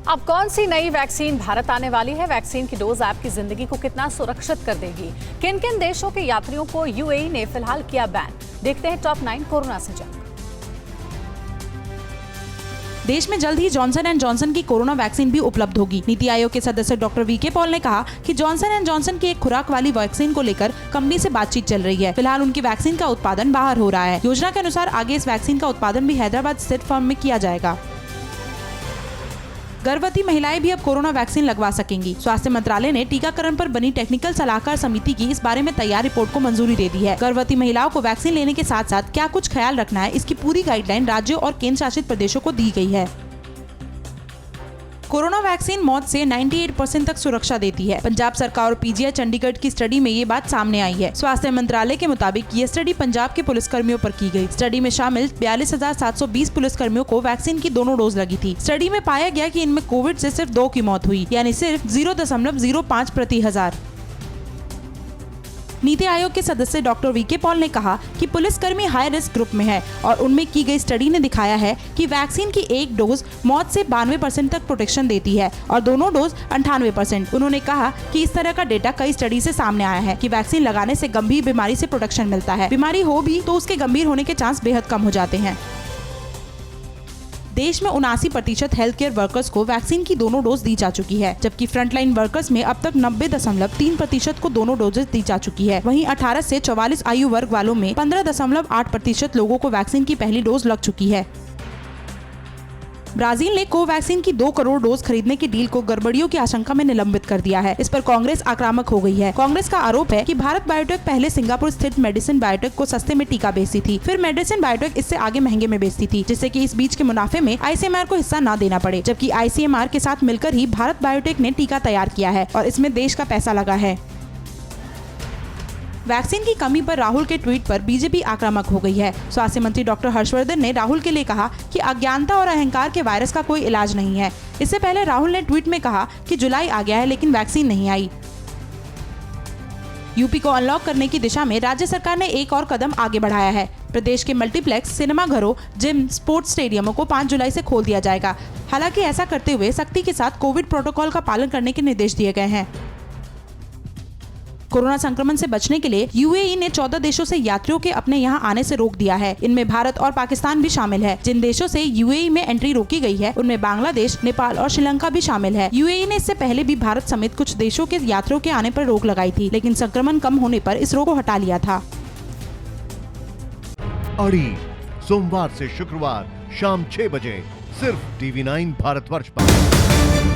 अब कौन सी नई वैक्सीन भारत आने वाली है? वैक्सीन की डोज आपकी जिंदगी को कितना सुरक्षित कर देगी? किन किन देशों के यात्रियों को यूएई ने फिलहाल किया बैन? देखते हैं टॉप 9 कोरोना से जंग। देश में जल्द ही जॉनसन एंड जॉनसन की कोरोना वैक्सीन भी उपलब्ध होगी। नीति आयोग के सदस्य डॉक्टर वीके पॉल ने कहा कि जॉनसन एंड जॉनसन की एक खुराक वाली वैक्सीन को लेकर कंपनी से बातचीत चल रही है। फिलहाल उनकी वैक्सीन का उत्पादन बाहर हो रहा है। योजना के अनुसार आगे इस वैक्सीन का उत्पादन भी हैदराबाद स्थित फर्म में किया जाएगा। गर्भवती महिलाएं भी अब कोरोना वैक्सीन लगवा सकेंगी। स्वास्थ्य मंत्रालय ने टीकाकरण पर बनी टेक्निकल सलाहकार समिति की इस बारे में तैयार रिपोर्ट को मंजूरी दे दी है। गर्भवती महिलाओं को वैक्सीन लेने के साथ साथ क्या कुछ ख्याल रखना है, इसकी पूरी गाइडलाइन राज्यों और केंद्र शासित प्रदेशों को दी गई है। कोरोना वैक्सीन मौत से 98% तक सुरक्षा देती है। पंजाब सरकार और पीजीआई चंडीगढ़ की स्टडी में ये बात सामने आई है। स्वास्थ्य मंत्रालय के मुताबिक ये स्टडी पंजाब के पुलिसकर्मियों पर की गई। स्टडी में शामिल 42,720 पुलिसकर्मियों को वैक्सीन की दोनों डोज लगी थी। स्टडी में पाया गया कि इनमें कोविड से सिर्फ 2 की मौत हुई, यानी सिर्फ 0.05 प्रति हजार। नीति आयोग के सदस्य डॉक्टर वीके पॉल ने कहा कि पुलिसकर्मी हाई रिस्क ग्रुप में है और उनमें की गई स्टडी ने दिखाया है कि वैक्सीन की एक डोज मौत से 92% तक प्रोटेक्शन देती है और दोनों डोज 98%। उन्होंने कहा कि इस तरह का डेटा कई स्टडी से सामने आया है कि वैक्सीन लगाने से गंभीर बीमारी से प्रोटेक्शन मिलता है। बीमारी हो भी तो उसके गंभीर होने के चांस बेहद कम हो जाते हैं। देश में 79% हेल्थ केयर वर्कर्स को वैक्सीन की दोनों डोज दी जा चुकी है, जबकि फ्रंटलाइन वर्कर्स में अब तक 90.3% को दोनों डोजेज दी जा चुकी है। वहीं 18 से 44 आयु वर्ग वालों में 15.8% लोगों को वैक्सीन की पहली डोज लग चुकी है। ब्राजील ने कोवैक्सीन की 2 करोड़ डोज खरीदने की डील को गड़बड़ियों की आशंका में निलंबित कर दिया है। इस पर कांग्रेस आक्रामक हो गई है। कांग्रेस का आरोप है कि भारत बायोटेक पहले सिंगापुर स्थित मेडिसिन बायोटेक को सस्ते में टीका बेचती थी, फिर मेडिसिन बायोटेक इससे आगे महंगे में बेचती थी, जिससे कि इस बीच के मुनाफे में आईसीएमआर को हिस्सा न देना पड़े। जबकि आईसीएमआर के साथ मिलकर ही भारत बायोटेक ने टीका तैयार किया है और इसमें देश का पैसा लगा है। वैक्सीन की कमी पर राहुल के ट्वीट पर बीजेपी आक्रामक हो गई है। स्वास्थ्य मंत्री डॉक्टर हर्षवर्धन ने राहुल के लिए कहा कि अज्ञानता और अहंकार के वायरस का कोई इलाज नहीं है। इससे पहले राहुल ने ट्वीट में कहा कि जुलाई आ गया है लेकिन वैक्सीन नहीं आई। यूपी को अनलॉक करने की दिशा में राज्य सरकार ने एक और कदम आगे बढ़ाया है। प्रदेश के मल्टीप्लेक्स, सिनेमाघरों, जिम, स्पोर्ट्स स्टेडियमों को 5 जुलाई से खोल दिया जाएगा। हालांकि ऐसा करते हुए सख्ती के साथ कोविड प्रोटोकॉल का पालन करने के निर्देश दिए गए हैं। कोरोना संक्रमण से बचने के लिए यूएई ने 14 देशों से यात्रियों के अपने यहां आने से रोक दिया है। इनमें भारत और पाकिस्तान भी शामिल है। जिन देशों से यूएई में एंट्री रोकी गई है उनमें बांग्लादेश, नेपाल और श्रीलंका भी शामिल है। यूएई ने इससे पहले भी भारत समेत कुछ देशों के यात्रियों के आने पर रोक लगाई थी, लेकिन संक्रमण कम होने पर इस रोक को हटा लिया था। अड़ी सोमवार से शुक्रवार शाम 6 बजे सिर्फ TV9 भारतवर्ष पर।